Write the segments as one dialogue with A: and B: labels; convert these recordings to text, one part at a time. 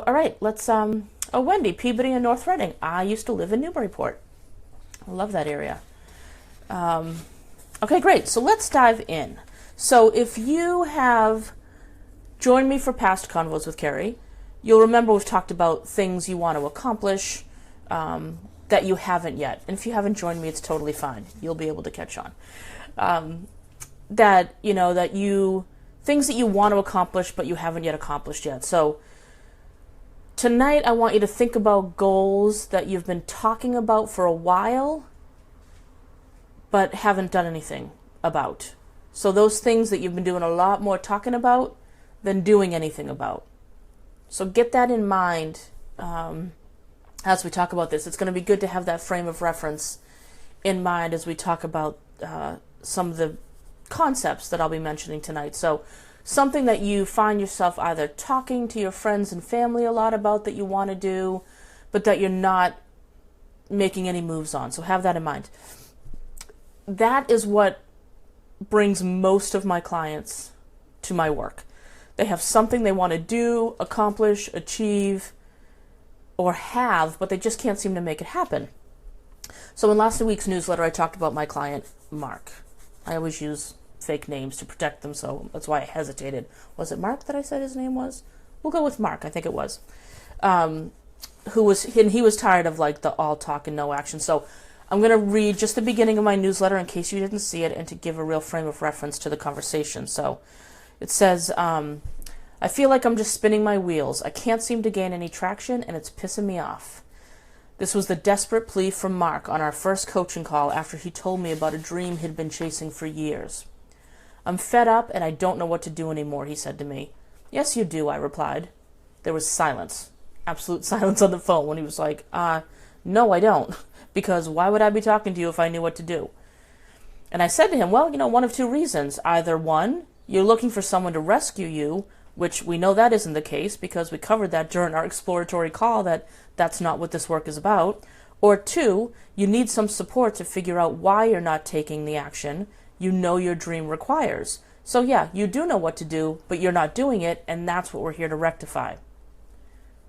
A: All right, let's, Wendy, Peabody and North Reading. I used to live in Newburyport. I love that area. Okay, great. So let's dive in. So if you have joined me for past Convos with Carrie, you'll remember we've talked about things you want to accomplish that you haven't yet. And if you haven't joined me, it's totally fine. You'll be able to catch on. Things that you want to accomplish, but you haven't yet accomplished yet. So tonight, I want you to think about goals that you've been talking about for a while, but haven't done anything about. So those things that you've been doing a lot more talking about than doing anything about. So get that in mind as we talk about this. It's going to be good to have that frame of reference in mind as we talk about some of the concepts that I'll be mentioning tonight. So something that you find yourself either talking to your friends and family a lot about that you want to do, but that you're not making any moves on. So have that in mind. That is what brings most of my clients to my work. They have something they want to do, accomplish, achieve, or have, but they just can't seem to make it happen. So in last week's newsletter, I talked about my client, Mark. I always use fake names to protect them, so that's why I hesitated. Was it Mark that I said his name was? We'll go with Mark, I think it was. He was tired of like the all talk and no action. So I'm going to read just the beginning of my newsletter in case you didn't see it and to give a real frame of reference to the conversation. So it says, I feel like I'm just spinning my wheels. I can't seem to gain any traction and it's pissing me off. This was the desperate plea from Mark on our first coaching call after he told me about a dream he'd been chasing for years. I'm fed up and I don't know what to do anymore, he said to me. Yes, you do, I replied. There was silence. Absolute silence on the phone when he was like, no, I don't. Because why would I be talking to you if I knew what to do? And I said to him, well, one of two reasons. Either one, you're looking for someone to rescue you, which we know that isn't the case because we covered that during our exploratory call that that's not what this work is about. Or two, you need some support to figure out why you're not taking the action you know your dream requires. So yeah, you do know what to do, but you're not doing it, and that's what we're here to rectify.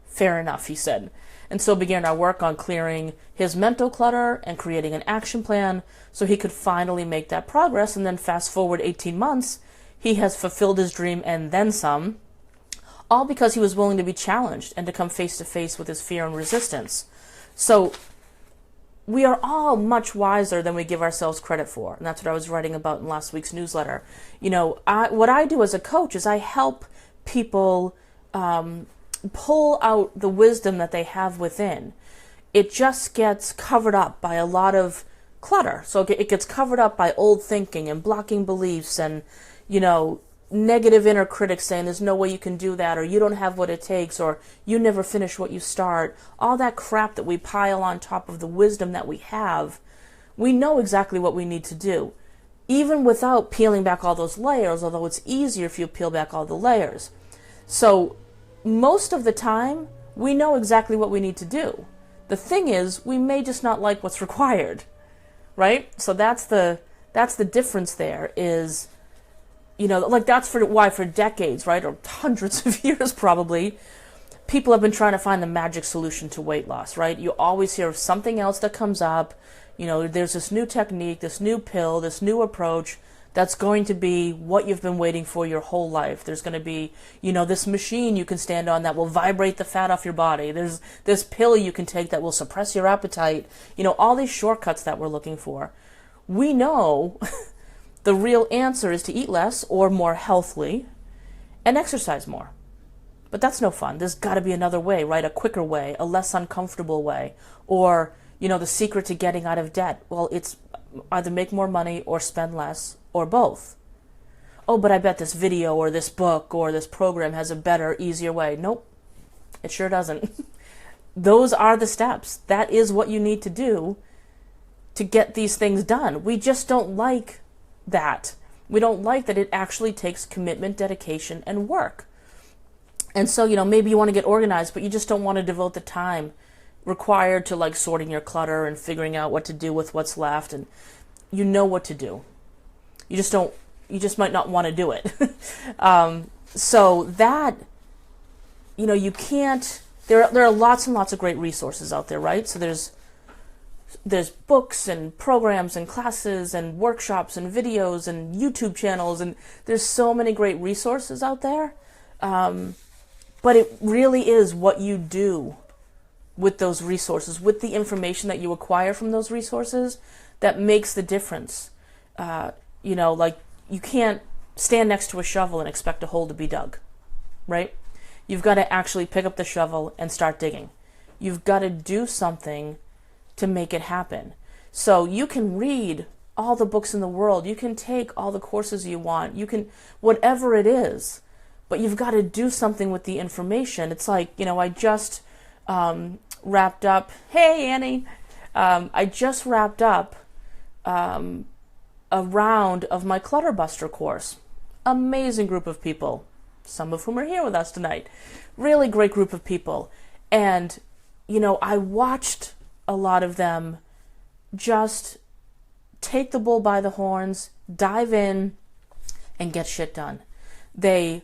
A: Fair enough, he said. And so began our work on clearing his mental clutter and creating an action plan so he could finally make that progress. And then fast forward 18 months, he has fulfilled his dream and then some, all because he was willing to be challenged and to come face to face with his fear and resistance. So we are all much wiser than we give ourselves credit for. And that's what I was writing about in last week's newsletter. What I do as a coach is I help people pull out the wisdom that they have within. It just gets covered up by a lot of clutter. So it gets covered up by old thinking and blocking beliefs and, negative inner critics saying there's no way you can do that, or you don't have what it takes, or you never finish what you start. All that crap that we pile on top of the wisdom that we have, we know exactly what we need to do, even without peeling back all those layers, although it's easier if you peel back all the layers. So most of the time, we know exactly what we need to do. The thing is, we may just not like what's required, right? So that's the difference there is, that's why for decades, right, or hundreds of years probably, people have been trying to find the magic solution to weight loss, right? You always hear of something else that comes up. There's this new technique, this new pill, this new approach that's going to be what you've been waiting for your whole life. There's going to be, this machine you can stand on that will vibrate the fat off your body. There's this pill you can take that will suppress your appetite. All these shortcuts that we're looking for. We know the real answer is to eat less or more healthily and exercise more. But that's no fun. There's got to be another way, right? A quicker way, a less uncomfortable way. Or, the secret to getting out of debt. Well, it's either make more money or spend less or both. Oh, but I bet this video or this book or this program has a better, easier way. Nope, it sure doesn't. Those are the steps. That is what you need to do to get these things done. We just don't like that. We don't like that it actually takes commitment, dedication, and work. And so, maybe you want to get organized, but you just don't want to devote the time required to sorting your clutter and figuring out what to do with what's left. And you know what to do. You just might not want to do it. So that you can't, there are lots and lots of great resources out there, right? So there's books and programs and classes and workshops and videos and YouTube channels, and there's so many great resources out there. But it really is what you do with those resources, with the information that you acquire from those resources, that makes the difference. Like, you can't stand next to a shovel and expect a hole to be dug, right? You've got to actually pick up the shovel and start digging. You've got to do something to make it happen. So you can read all the books in the world. You can take all the courses you want. You can, whatever it is, but you've got to do something with the information. It's like, I just wrapped up, hey, Annie, I just wrapped up a round of my Clutterbuster course. Amazing group of people, some of whom are here with us tonight. Really great group of people. And, I watched a lot of them just take the bull by the horns, dive in, and get shit done. They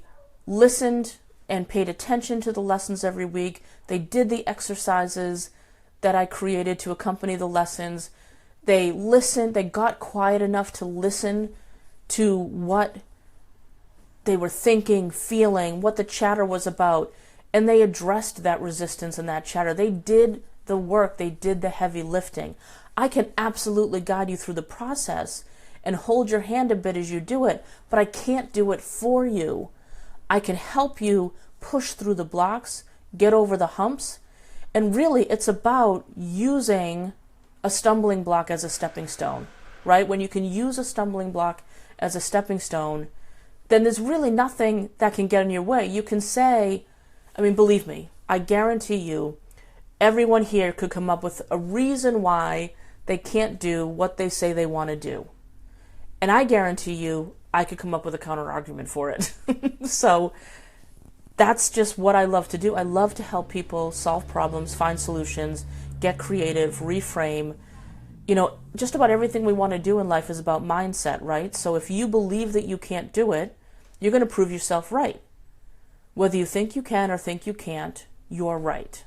A: listened and paid attention to the lessons every week. They did the exercises that I created to accompany the lessons. They listened, they got quiet enough to listen to what they were thinking, feeling, what the chatter was about, and they addressed that resistance and that chatter. They did the work, they did the heavy lifting. I can absolutely guide you through the process and hold your hand a bit as you do it, but I can't do it for you. I can help you push through the blocks, get over the humps, and really it's about using a stumbling block as a stepping stone, right? When you can use a stumbling block as a stepping stone, then there's really nothing that can get in your way. You can say, believe me, I guarantee you, everyone here could come up with a reason why they can't do what they say they want to do. And I guarantee you, I could come up with a counter argument for it. So that's just what I love to do. I love to help people solve problems, find solutions, get creative, reframe. Just about everything we want to do in life is about mindset, right? So if you believe that you can't do it, you're going to prove yourself right. Whether you think you can or think you can't, you're right.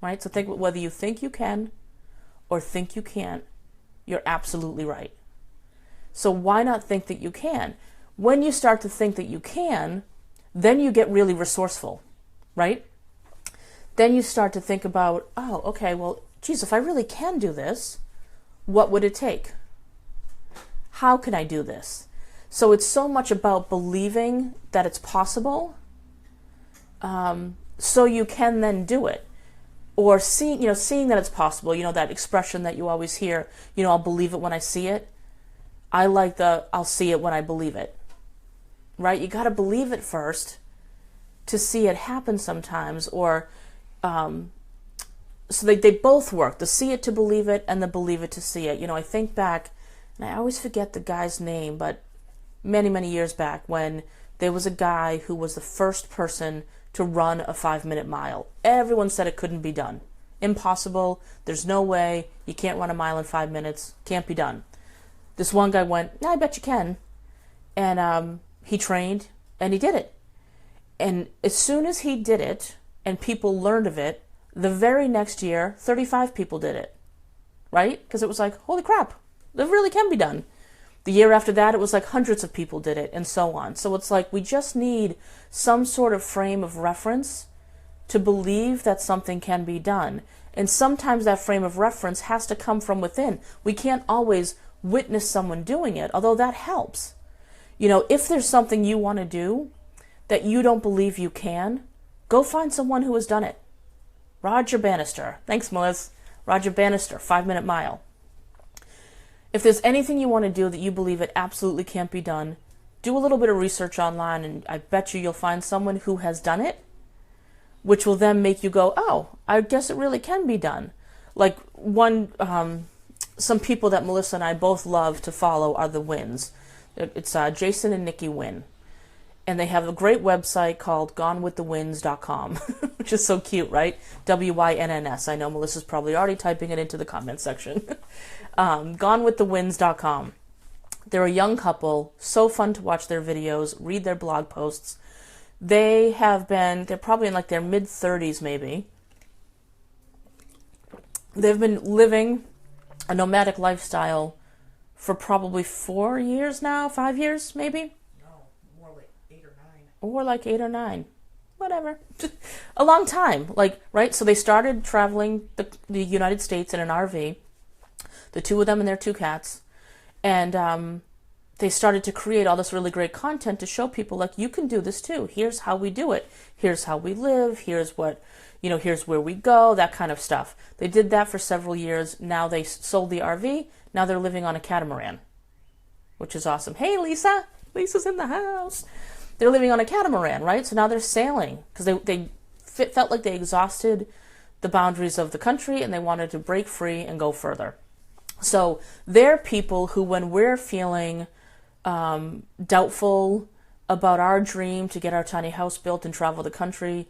A: Right? So think whether you think you can or think you can't, you're absolutely right. So why not think that you can? When you start to think that you can, then you get really resourceful, right? Then you start to think about, oh, okay, well, geez, if I really can do this, what would it take? How can I do this? So it's so much about believing that it's possible, so you can then do it. Or seeing that it's possible, that expression that you always hear, I'll believe it when I see it. I like I'll see it when I believe it, right? You got to believe it first to see it happen sometimes, or so they both work, the see it to believe it and the believe it to see it. I think back, and I always forget the guy's name, but many, many years back when there was a guy who was the first person to run a 5-minute mile. Everyone said it couldn't be done. Impossible. There's no way. You can't run a mile in 5 minutes. Can't be done. This one guy went, yeah, I bet you can. And he trained and he did it. And as soon as he did it and people learned of it, the very next year, 35 people did it. Right? Because it was like, holy crap, that really can be done. The year after that, it was like hundreds of people did it, and so on. So it's like we just need some sort of frame of reference to believe that something can be done. And sometimes that frame of reference has to come from within. We can't always witness someone doing it, although that helps. If there's something you want to do that you don't believe you can, go find someone who has done it. Roger Bannister. Thanks, Melissa. Roger Bannister, 5-minute mile. If there's anything you want to do that you believe it absolutely can't be done, do a little bit of research online, and I bet you'll find someone who has done it, which will then make you go, oh, I guess it really can be done. Like some people that Melissa and I both love to follow are the Wins. It's Jason and Nikki Wynn. And they have a great website called gonewiththewins.com, which is so cute, right? WYNNS. I know Melissa's probably already typing it into the comment section. Gonewiththewins.com. They're a young couple, so fun to watch their videos, read their blog posts. they're probably in like their mid-30s maybe. They've been living a nomadic lifestyle for probably 4 years now, 5 years maybe?
B: No, more like 8 or 9.
A: Or like 8 or 9. Whatever. A long time. Like, right? So they started traveling the United States in an RV, the two of them and their 2 cats, and they started to create all this really great content to show people, like, you can do this too. Here's how we do it. Here's how we live. Here's what, here's where we go, that kind of stuff. They did that for several years. Now they sold the RV. Now they're living on a catamaran, which is awesome. Hey, Lisa. Lisa's in the house. They're living on a catamaran, right? So now they're sailing because they felt like they exhausted the boundaries of the country and they wanted to break free and go further. So they're people who, when we're feeling doubtful about our dream to get our tiny house built and travel the country,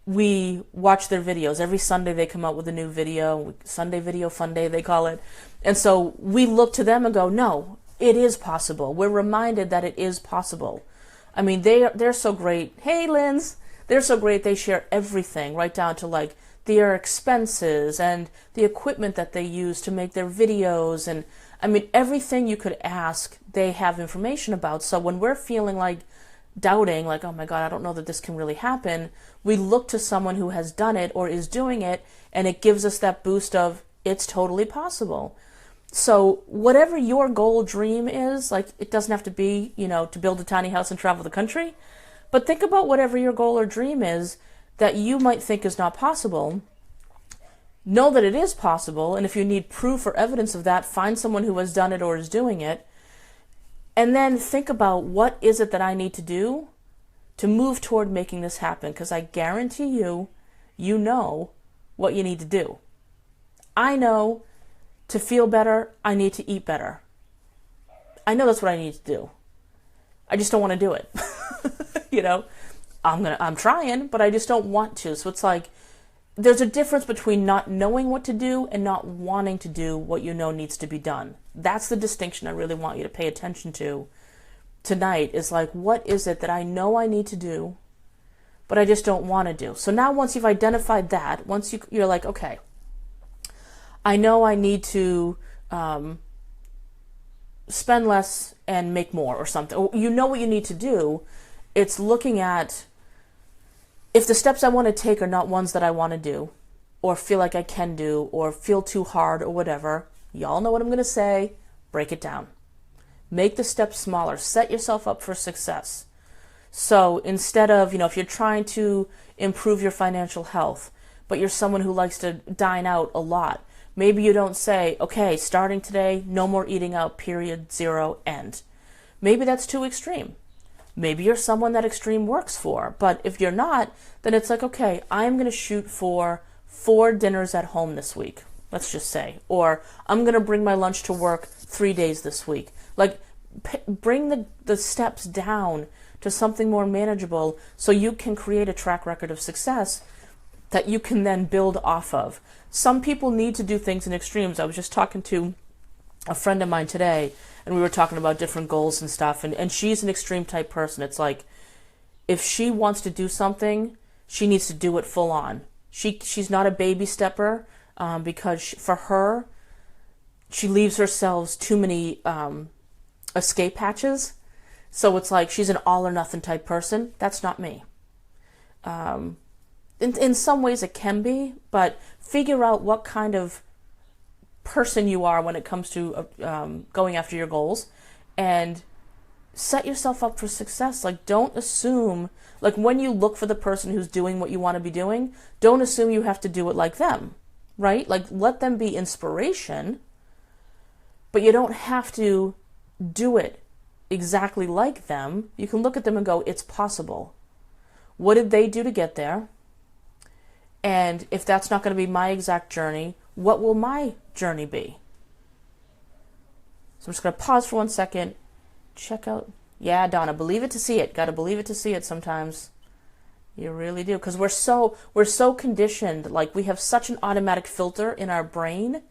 A: we watch their videos. Every Sunday they come out with a new video, Sunday Video Fun Day they call it. And so we look to them and go, no, it is possible. We're reminded that it is possible. I mean, they're so great. Hey, Linz, they're so great. They share everything, right down to like their expenses and the equipment that they use to make their videos. And I mean, everything you could ask, they have information about. So when we're feeling like doubting, like, oh my God, I don't know that this can really happen, we look to someone who has done it or is doing it, and it gives us that boost of it's totally possible. So whatever your goal dream is, like, it doesn't have to be, to build a tiny house and travel the country, but think about whatever your goal or dream is that you might think is not possible. Know that it is possible, and if you need proof or evidence of that, find someone who has done it or is doing it, and then think about what is it that I need to do to move toward making this happen, because I guarantee you know what you need to do. I know to feel better, I need to eat better. I know that's what I need to do. I just don't want to do it. I'm trying, but I just don't want to. So it's like, there's a difference between not knowing what to do and not wanting to do what you know needs to be done. That's the distinction I really want you to pay attention to tonight, is like, what is it that I know I need to do, but I just don't want to do? So now once you've identified that, once you're like, okay, I know I need to spend less and make more or something. Or you know what you need to do. It's looking at if the steps I want to take are not ones that I want to do or feel like I can do or feel too hard or whatever. Y'all know what I'm going to say. Break it down. Make the steps smaller. Set yourself up for success. So instead of, if you're trying to improve your financial health, but you're someone who likes to dine out a lot, maybe you don't say, okay, starting today, no more eating out, period, zero, end. Maybe that's too extreme. Maybe you're someone that extreme works for. But if you're not, then it's like, okay, I'm going to shoot for 4 dinners at home this week, let's just say. Or I'm going to bring my lunch to work 3 days this week. Like, bring the steps down to something more manageable so you can create a track record of success that you can then build off of. Some people need to do things in extremes. I was just talking to a friend of mine today, and we were talking about different goals and stuff, and she's an extreme type person. It's like, if she wants to do something, she needs to do it full on. She's not a baby stepper, because for her, she leaves herself too many escape hatches. So it's like she's an all or nothing type person. That's not me. In some ways it can be, but figure out what kind of person you are when it comes to going after your goals, and set yourself up for success. Like, don't assume, like, when you look for the person who's doing what you want to be doing, don't assume you have to do it like them, right? Like, let them be inspiration, but you don't have to do it exactly like them. You can look at them and go, it's possible. What did they do to get there? And if that's not going to be my exact journey, what will my journey be? So I'm just going to pause for 1 second. Check out. Yeah, Donna, believe it to see it. Got to believe it to see it sometimes. You really do. Because we're so conditioned. Like, we have such an automatic filter in our brain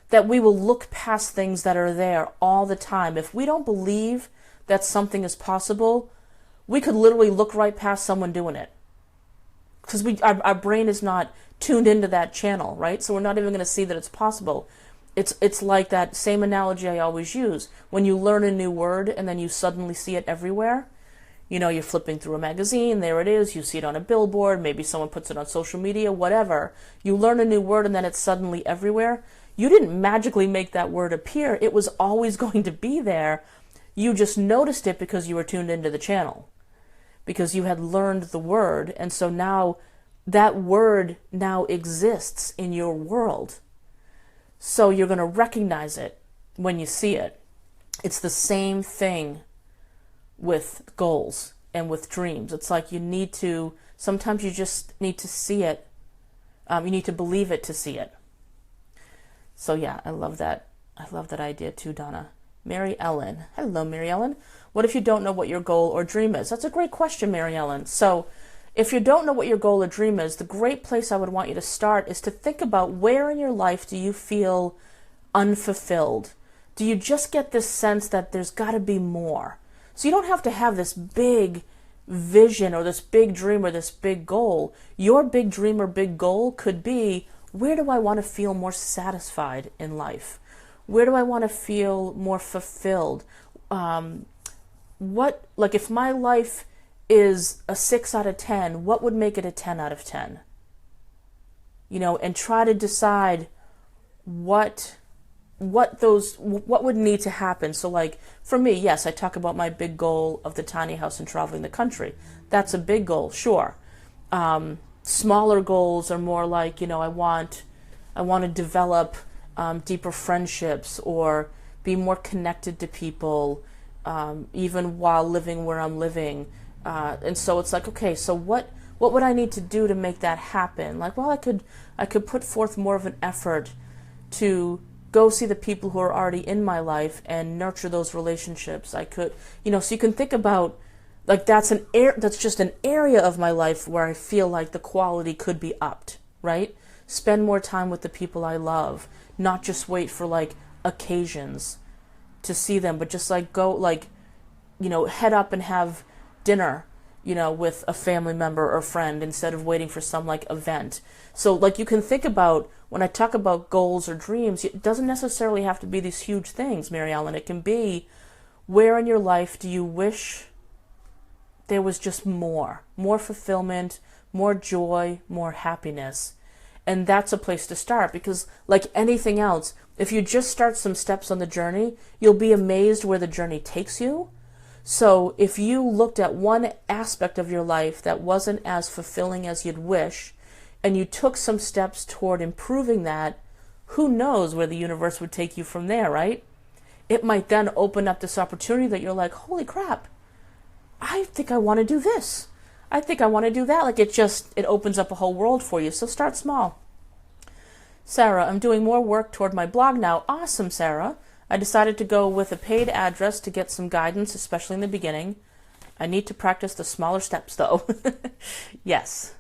A: that we will look past things that are there all the time. If we don't believe that something is possible, we could literally look right past someone doing it. Because our brain is not tuned into that channel, right? So we're not even going to see that it's possible. It's like that same analogy I always use. When you learn a new word and then you suddenly see it everywhere, you know, you're flipping through a magazine, there it is, you see it on a billboard, maybe someone puts it on social media, whatever. You learn a new word and then it's suddenly everywhere. You didn't magically make that word appear. It was always going to be there. You just noticed it because you were tuned into the channel, because you had learned the word, and so now that word now exists in your world. So you're going to recognize it when you see it. It's the same thing with goals and with dreams. It's like sometimes you just need to see it. You need to believe it to see it. So yeah, I love that. I love that idea too, Donna. Mary Ellen. Hello, Mary Ellen. What if you don't know what your goal or dream is? That's a great question, Mary Ellen. So if you don't know what your goal or dream is, the great place I would want you to start is to think about where in your life do you feel unfulfilled? Do you just get this sense that there's got to be more? So you don't have to have this big vision or this big dream or this big goal. Your big dream or big goal could be, where do I want to feel more satisfied in life? Where do I want to feel more fulfilled? If my life is a 6 out of 10, what would make it a 10 out of 10? You know, and try to decide what would need to happen. So like for me, yes, I talk about my big goal of the tiny house and traveling the country. That's a big goal, sure. Smaller goals are more like, you know, I want to develop deeper friendships or be more connected to people, even while living where I'm living. And so it's like, okay, so what would I need to do to make that happen? Like, well, I could put forth more of an effort to go see the people who are already in my life and nurture those relationships. I could, you know, so you can think about, like, that's just an area of my life where I feel like the quality could be upped, right? Spend more time with the people I love, not just wait for like occasions to see them, but just like go, like, you know, head up and have dinner, you know, with a family member or friend instead of waiting for some like event. So like you can think about, when I talk about goals or dreams, it doesn't necessarily have to be these huge things, Mary Ellen. It can be, where in your life do you wish there was just more fulfillment, more joy, more happiness? And that's a place to start, because like anything else, if you just start some steps on the journey, you'll be amazed where the journey takes you. So if you looked at one aspect of your life that wasn't as fulfilling as you'd wish, and you took some steps toward improving that, who knows where the universe would take you from there, right? It might then open up this opportunity that you're like, holy crap, I think I want to do this. I think I want to do that. Like it opens up a whole world for you. So start small. Sarah, I'm doing more work toward my blog now. Awesome, Sarah. I decided to go with a paid address to get some guidance, especially in the beginning. I need to practice the smaller steps, though. Yes.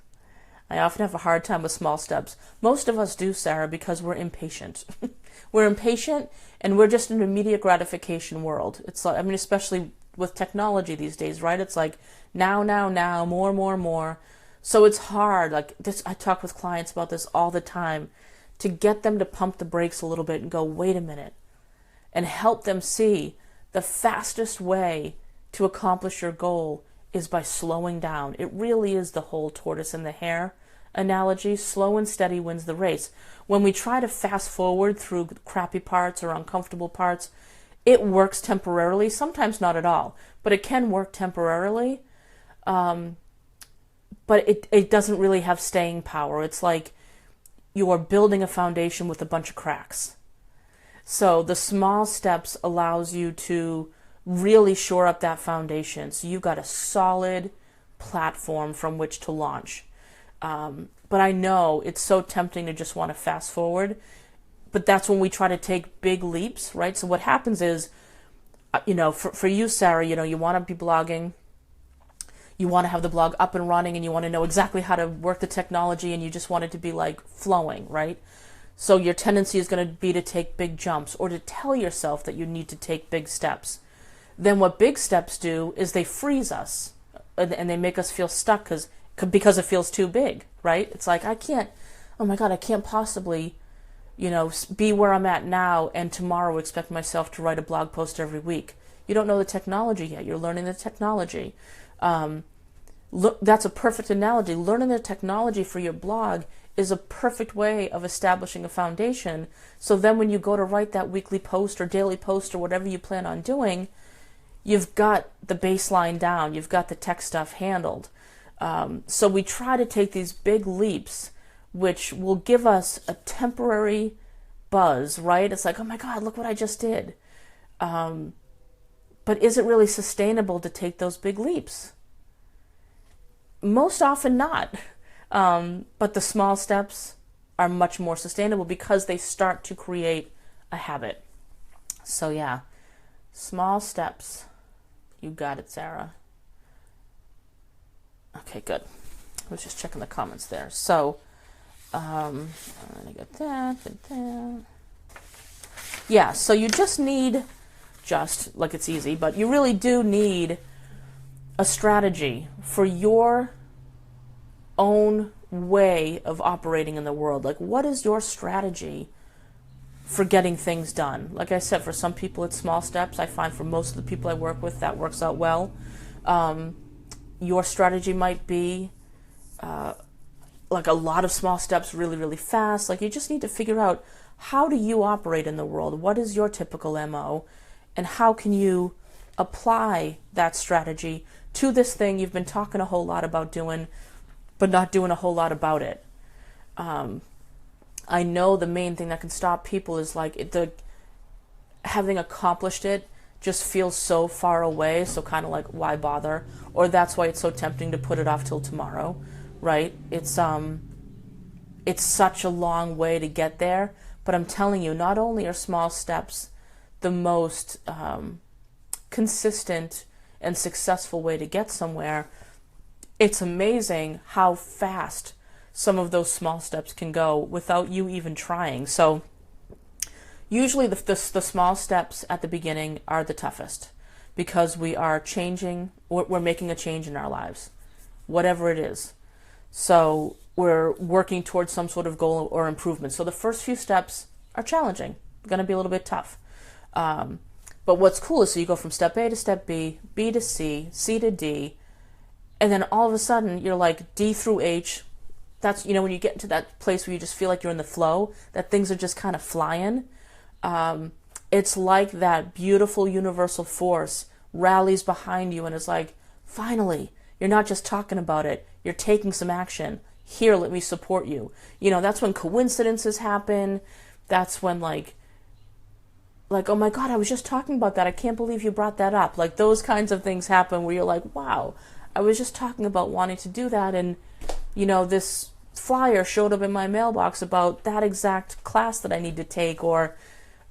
A: I often have a hard time with small steps. Most of us do, Sarah, because we're impatient. We're impatient, and we're just in an immediate gratification world. It's like, I mean, especially with technology these days, right? It's like now, more. So it's hard. Like this, I talk with clients about this all the time, to get them to pump the brakes a little bit and go, wait a minute, and help them see the fastest way to accomplish your goal is by slowing down. It really is the whole tortoise and the hare analogy. Slow and steady wins the race. When we try to fast forward through crappy parts or uncomfortable parts, it works temporarily, sometimes not at all, but it can work temporarily. But it doesn't really have staying power. It's like you are building a foundation with a bunch of cracks. So the small steps allows you to really shore up that foundation. So you've got a solid platform from which to launch. But I know it's so tempting to just want to fast forward. But that's when we try to take big leaps, right? So what happens is, you know, for you, Sarah, you know, you want to be blogging. You want to have the blog up and running, and you want to know exactly how to work the technology, and you just want it to be like flowing, right? So your tendency is going to be to take big jumps or to tell yourself that you need to take big steps. Then what big steps do is they freeze us. and they make us feel stuck because it feels too big, right? It's like, oh my God, I can't possibly, be where I'm at now and tomorrow expect myself to write a blog post every week. You don't know the technology yet. You're learning the technology. That's a perfect analogy. Learning the technology for your blog is a perfect way of establishing a foundation. So then when you go to write that weekly post or daily post or whatever you plan on doing, you've got the baseline down. You've got the tech stuff handled. So we try to take these big leaps, which will give us a temporary buzz, right? It's like, oh my God, look what I just did. But is it really sustainable to take those big leaps? Most often not. But the small steps are much more sustainable because they start to create a habit. So yeah, small steps. You got it, Sarah. Okay, good. I was just checking the comments there. So, I got that. Yeah, so you just need, like it's easy, but you really do need a strategy for your own way of operating in the world. Like, what is your strategy for getting things done? Like I said, for some people it's small steps. I find for most of the people I work with that works out well. Your strategy might be like a lot of small steps really, really fast. Like, you just need to figure out, how do you operate in the world? What is your typical MO? And how can you apply that strategy to this thing you've been talking a whole lot about doing, but not doing a whole lot about it? I know the main thing that can stop people is like having accomplished it just feels so far away, so kind of like, why bother? Or that's why it's so tempting to put it off till tomorrow, right? It's such a long way to get there, but I'm telling you, not only are small steps the most consistent and successful way to get somewhere, it's amazing how fast some of those small steps can go without you even trying. So usually the small steps at the beginning are the toughest because we are changing, we're making a change in our lives, whatever it is. So we're working towards some sort of goal or improvement. So the first few steps are challenging, going to be a little bit tough. But what's cool is, so you go from step A to step B, B to C, C to D, and then all of a sudden you're like D through H. That's, when you get into that place where you just feel like you're in the flow, that things are just kind of flying. It's like that beautiful universal force rallies behind you and is like, finally, you're not just talking about it, you're taking some action. Here, let me support you. That's when coincidences happen. That's when like, oh my God, I was just talking about that. I can't believe you brought that up. Like, those kinds of things happen where you're like, wow, I was just talking about wanting to do that, and this flyer showed up in my mailbox about that exact class that I need to take. Or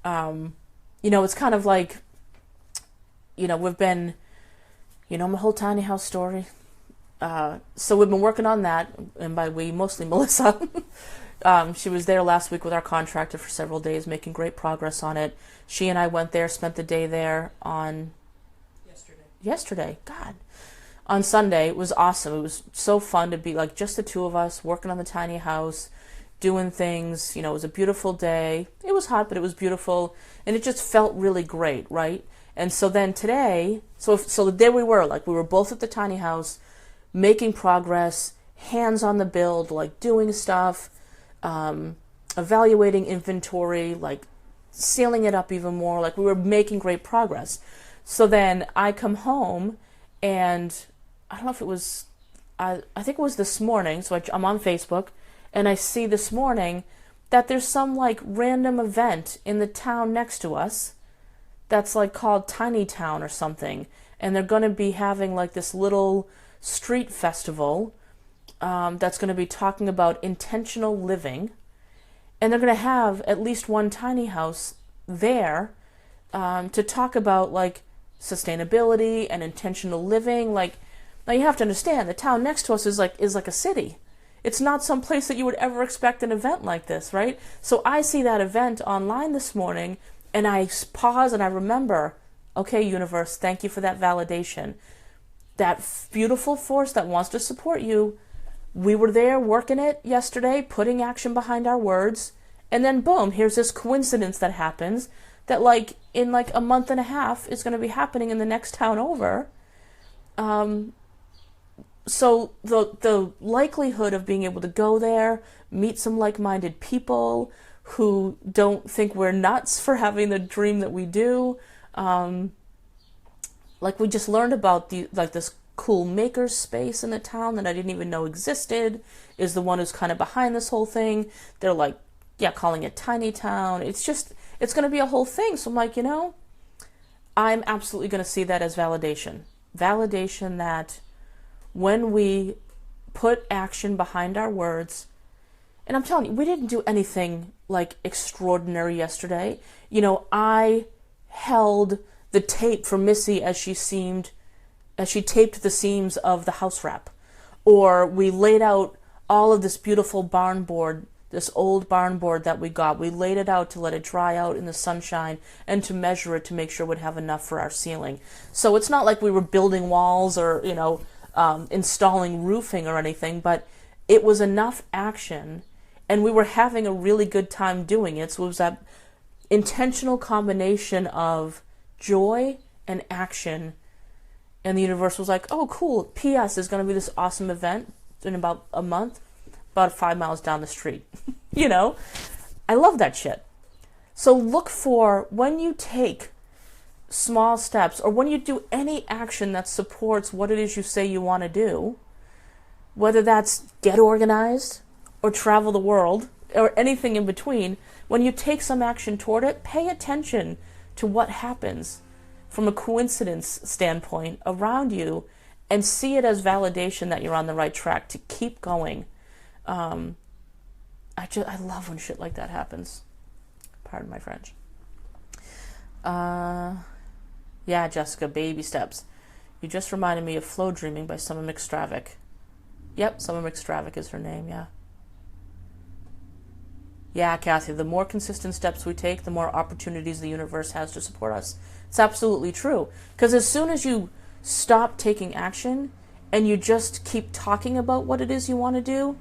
A: it's kind of like, we've been, my whole tiny house story. So we've been working on that, and by we, mostly Melissa. She was there last week with our contractor for several days, making great progress on it. She and I went there, spent the day there on yesterday. God. On Sunday. It was awesome. It was so fun to be like just the two of us working on the tiny house, doing things. It was a beautiful day. It was hot, but it was beautiful, and it just felt really great, right? And so then today, so there we were, like we were both at the tiny house, making progress, hands on the build, like doing stuff, evaluating inventory, like sealing it up even more, like we were making great progress. So then I come home, and I don't know if it was, I think it was this morning, so I'm on Facebook, and I see this morning that there's some like random event in the town next to us that's like called Tiny Town or something, and they're going to be having like this little street festival that's going to be talking about intentional living, and they're going to have at least one tiny house there to talk about like sustainability and intentional living. Like, now you have to understand, the town next to us is like a city. It's not some place that you would ever expect an event like this, right? So I see that event online this morning, and I pause and I remember, okay, universe, thank you for that validation. that beautiful force that wants to support you, we were there working it yesterday, putting action behind our words, and then boom, here's this coincidence that happens that like in like a month and a half is going to be happening in the next town over. So the likelihood of being able to go there, meet some like-minded people who don't think we're nuts for having the dream that we do, like we just learned about this cool maker space in the town that I didn't even know existed, is the one who's kind of behind this whole thing. They're like, yeah, calling it Tiny Town. It's going to be a whole thing. So I'm like, I'm absolutely going to see that as validation. Validation that when we put action behind our words, and I'm telling you, we didn't do anything like extraordinary yesterday. I held the tape for Missy as she taped the seams of the house wrap. Or we laid out all of this beautiful barn board, this old barn board that we got. We laid it out to let it dry out in the sunshine and to measure it to make sure we'd have enough for our ceiling. So it's not like we were building walls or, installing roofing or anything, but it was enough action and we were having a really good time doing it. So it was that intentional combination of joy and action. And the universe was like, oh, cool. P.S. There's going to be this awesome event in about a month, about 5 miles down the street. I love that shit. So look for, when you take small steps or when you do any action that supports what it is you say you want to do, whether that's get organized or travel the world or anything in between, when you take some action toward it, pay attention to what happens from a coincidence standpoint around you and see it as validation that you're on the right track to keep going. I love when shit like that happens. Pardon my French. Yeah, Jessica, baby steps. You just reminded me of Flow Dreaming by Summer McStravick. Yep, Summer McStravick is her name, yeah. Yeah, Kathy, the more consistent steps we take, the more opportunities the universe has to support us. It's absolutely true. Because as soon as you stop taking action and you just keep talking about what it is you want to do,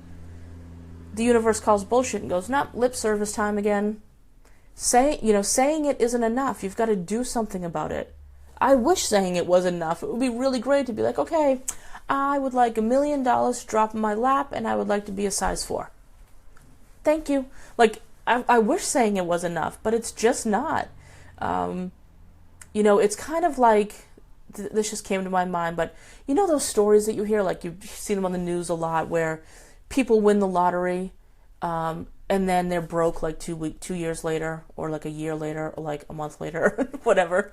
A: the universe calls bullshit and goes, nope, lip service time again. Saying it isn't enough. You've got to do something about it. I wish saying it was enough. It would be really great to be like, okay, I would like $1 million to drop in my lap and I would like to be a size 4. Thank you. Like, I wish saying it was enough, but it's just not. It's kind of like, this just came to my mind, but those stories that you hear, like you've seen them on the news a lot, where people win the lottery, and then they're broke like 2 years later, or like a year later, or like a month later, whatever.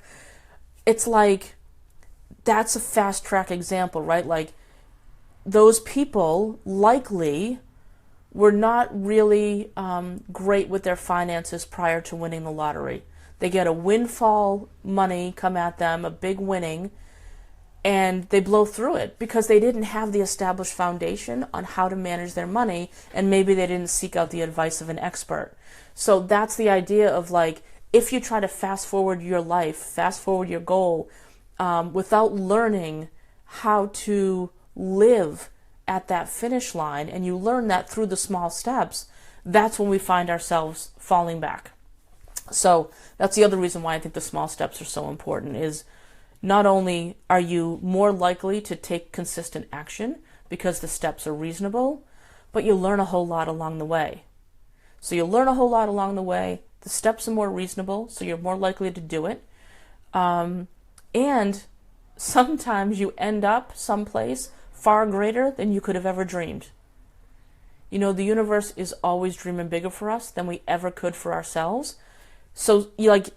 A: It's like, that's a fast track example, right? Like, those people likely were not really great with their finances prior to winning the lottery. They get a windfall money come at them, a big winning, and they blow through it because they didn't have the established foundation on how to manage their money, and maybe they didn't seek out the advice of an expert. So that's the idea of, like, if you try to fast forward your life, fast forward your goal, without learning how to live at that finish line, and you learn that through the small steps, that's when we find ourselves falling back. So that's the other reason why I think the small steps are so important, is not only are you more likely to take consistent action because the steps are reasonable, but you learn a whole lot along the way. So you learn a whole lot along the way, the steps are more reasonable, so you're more likely to do it. And sometimes you end up someplace far greater than you could have ever dreamed. The universe is always dreaming bigger for us than we ever could for ourselves. So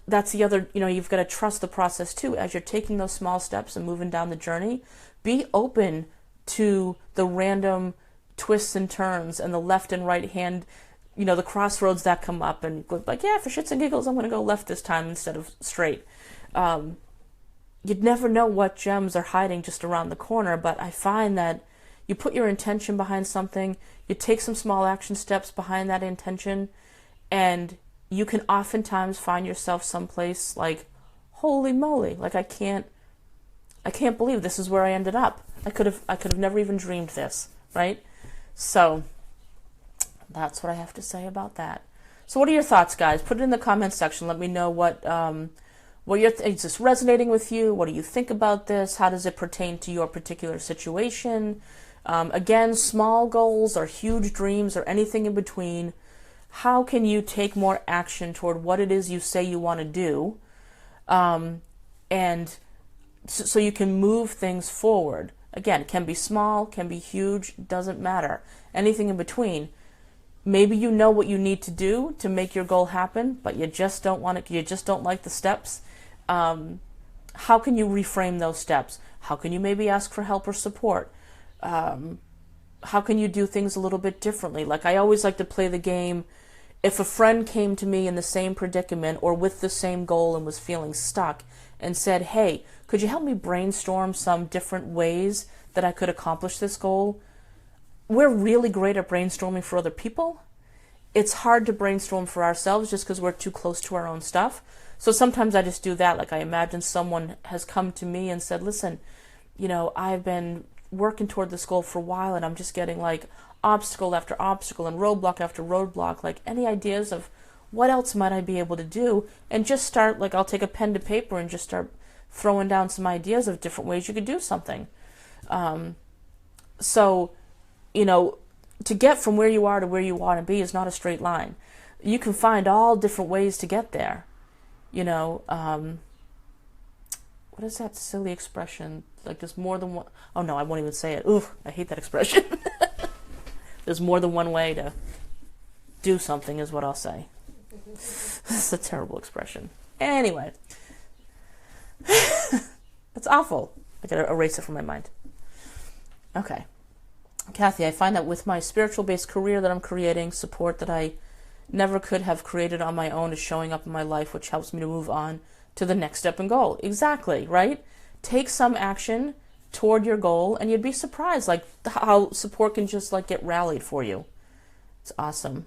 A: that's the other, you've got to trust the process too. As you're taking those small steps and moving down the journey, be open to the random twists and turns and the left and right hand, the crossroads that come up, and like, yeah, for shits and giggles, I'm going to go left this time instead of straight. You'd never know what gems are hiding just around the corner, but I find that you put your intention behind something, you take some small action steps behind that intention, and you can oftentimes find yourself someplace like, holy moly, like I can't I can't believe this is where I ended up. I could have never even dreamed this, right? So that's what I have to say about that. So what are your thoughts, guys? Put it in the comments section. Let me know what is this resonating with you? What do you think about this? How does it pertain to your particular situation? Again, small goals or huge dreams or anything in between. How can you take more action toward what it is you say you want to do? And so you can move things forward. Again, it can be small, can be huge, doesn't matter. Anything in between. Maybe you know what you need to do to make your goal happen, but you just don't want it. You just don't like the steps. How can you reframe those steps? How can you maybe ask for help or support? How can you do things a little bit differently? Like, I always like to play the game. If a friend came to me in the same predicament or with the same goal and was feeling stuck and said, hey, could you help me brainstorm some different ways that I could accomplish this goal? We're really great at brainstorming for other people. It's hard to brainstorm for ourselves just because we're too close to our own stuff. So sometimes I just do that. Like, I imagine someone has come to me and said, listen, I've been working toward this goal for a while and I'm just getting like obstacle after obstacle and roadblock after roadblock. Like, any ideas of what else might I be able to do? And just start, like, I'll take a pen to paper and just start throwing down some ideas of different ways you could do something. So, to get from where you are to where you want to be is not a straight line. You can find all different ways to get there. What is that silly expression? Like, there's more than one. Oh no, I won't even say it. Ooh, I hate that expression. There's more than one way to do something, is what I'll say. It's a terrible expression. Anyway. That's awful. I gotta erase it from my mind. Okay. Kathy, I find that with my spiritual-based career that I'm creating, support that I never could have created on my own is showing up in my life, which helps me to move on to the next step and goal. Exactly, right? Take some action toward your goal, and you'd be surprised, like, how support can just, like, get rallied for you. It's awesome.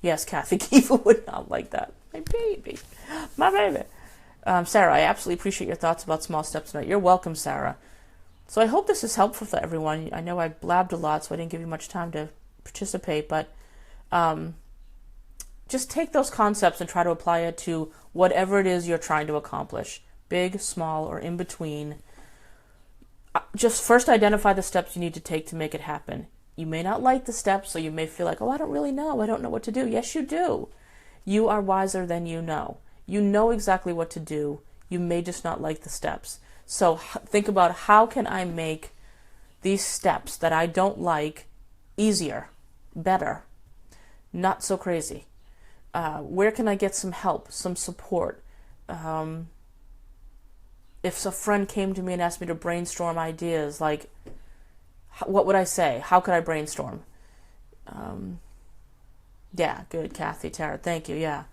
A: Yes, Kathy, Kiva would not like that. My baby. My baby. Sarah, I absolutely appreciate your thoughts about small steps tonight. You're welcome, Sarah. So I hope this is helpful for everyone. I know I blabbed a lot, so I didn't give you much time to participate, but just take those concepts and try to apply it to whatever it is you're trying to accomplish, big, small, or in between. Just first identify the steps you need to take to make it happen. You may not like the steps, so you may feel like, oh, I don't really know. I don't know what to do. Yes, you do. You are wiser than you know. You know exactly what to do. You may just not like the steps. So think about, how can I make these steps that I don't like easier, better, not so crazy? Where can I get some help, some support? If a friend came to me and asked me to brainstorm ideas, like, what would I say? How could I brainstorm? Yeah, good, Kathy, Tara, thank you, yeah.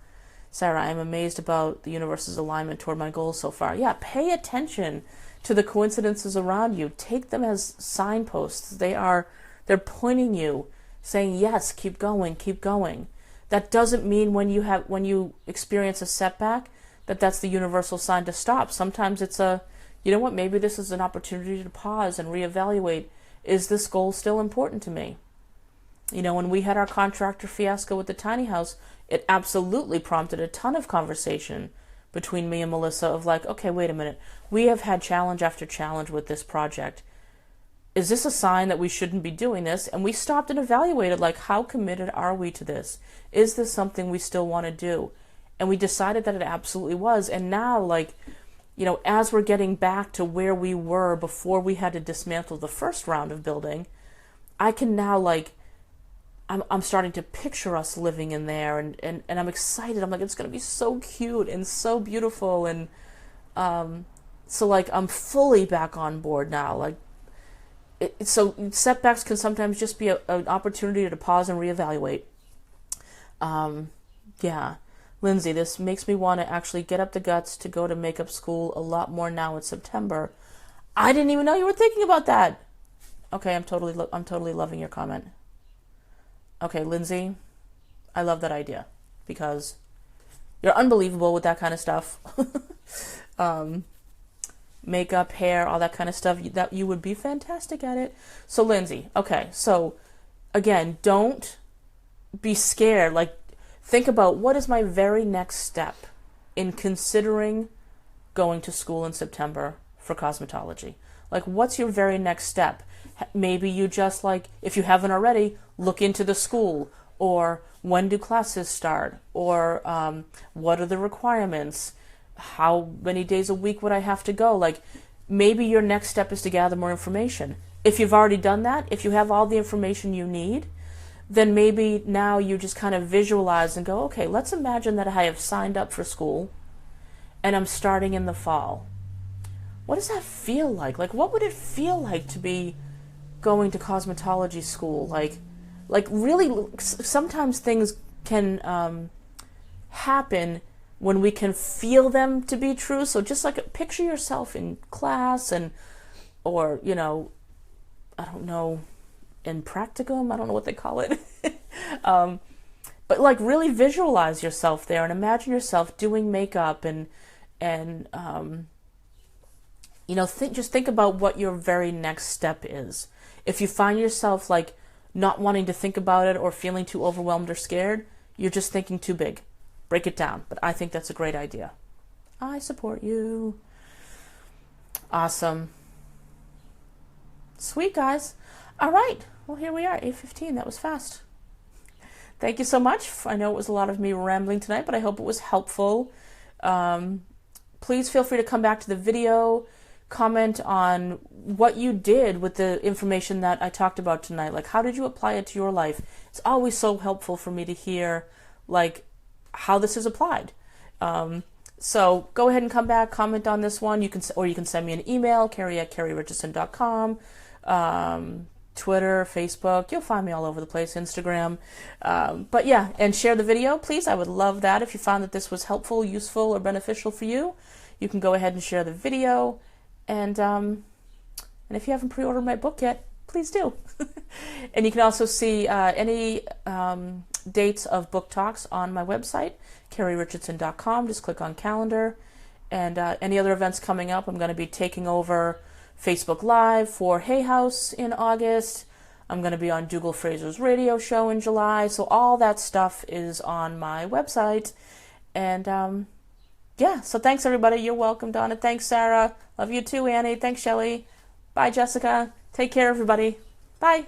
A: Sarah, I am amazed about the universe's alignment toward my goals so far. Yeah, pay attention to the coincidences around you. Take them as signposts. They're pointing you, saying, yes, keep going, keep going. That doesn't mean when you experience a setback that's the universal sign to stop. Sometimes it's you know what, maybe this is an opportunity to pause and reevaluate. Is this goal still important to me? When we had our contractor fiasco with the tiny house, it absolutely prompted a ton of conversation between me and Melissa of like, okay, wait a minute. We have had challenge after challenge with this project. Is this a sign that we shouldn't be doing this? And we stopped and evaluated, like, how committed are we to this? Is this something we still want to do? And we decided that it absolutely was. And now, like, as we're getting back to where we were before we had to dismantle the first round of building, I can now, like, I'm starting to picture us living in there, and I'm excited. I'm like, it's going to be so cute and so beautiful. And so, like, I'm fully back on board now. Like, so setbacks can sometimes just be an opportunity to pause and reevaluate. Yeah. Lindsay, this makes me want to actually get up the guts to go to makeup school a lot more now in September. I didn't even know you were thinking about that. Okay, I'm totally loving your comment. Okay, Lindsay, I love that idea because you're unbelievable with that kind of stuff. makeup, hair, all that kind of stuff, that you would be fantastic at it. So Lindsay, okay, so again, don't be scared. Like, think about, what is my very next step in considering going to school in September for cosmetology? Like, what's your very next step? Maybe you just, like, if you haven't already, look into the school, or when do classes start, or what are the requirements, how many days a week would I have to go? Like, maybe your next step is to gather more information. If you've already done that, if you have all the information you need, then maybe now you just kind of visualize and go, okay, let's imagine that I have signed up for school and I'm starting in the fall. What does that feel like? Like, what would it feel like to be going to cosmetology school? Like really, sometimes things can happen when we can feel them to be true. So just like, picture yourself in class, or, you know, I don't know, in practicum, I don't know what they call it. But like, really visualize yourself there and imagine yourself doing makeup and you know, just think about what your very next step is. If you find yourself like not wanting to think about it or feeling too overwhelmed or scared, you're just thinking too big. Break it down. But I think that's a great idea. I support you. Awesome. Sweet, guys. All right. Well, here we are, 8:15. That was fast. Thank you so much. I know it was a lot of me rambling tonight, but I hope it was helpful. Please feel free to come back to the video, comment on what you did with the information that I talked about tonight. Like, how did you apply it to your life? It's always so helpful for me to hear, like, how this is applied. So go ahead and come back, comment on this one. You can send me an email, carrie@carrierichardson.com. Twitter, Facebook, you'll find me all over the place, Instagram. But yeah, and share the video, please. I would love that. If you found that this was helpful, useful, or beneficial for you, you can go ahead and share the video. And if you haven't pre-ordered my book yet, please do. And you can also see any dates of book talks on my website, carrierichardson.com. Just click on calendar. And any other events coming up, I'm going to be taking over Facebook Live for Hay House in August. I'm going to be on Dougal Fraser's radio show in July. So all that stuff is on my website. And yeah, so thanks everybody. You're welcome, Donna. Thanks, Sarah. Love you too, Annie. Thanks, Shelley. Bye, Jessica. Take care, everybody. Bye.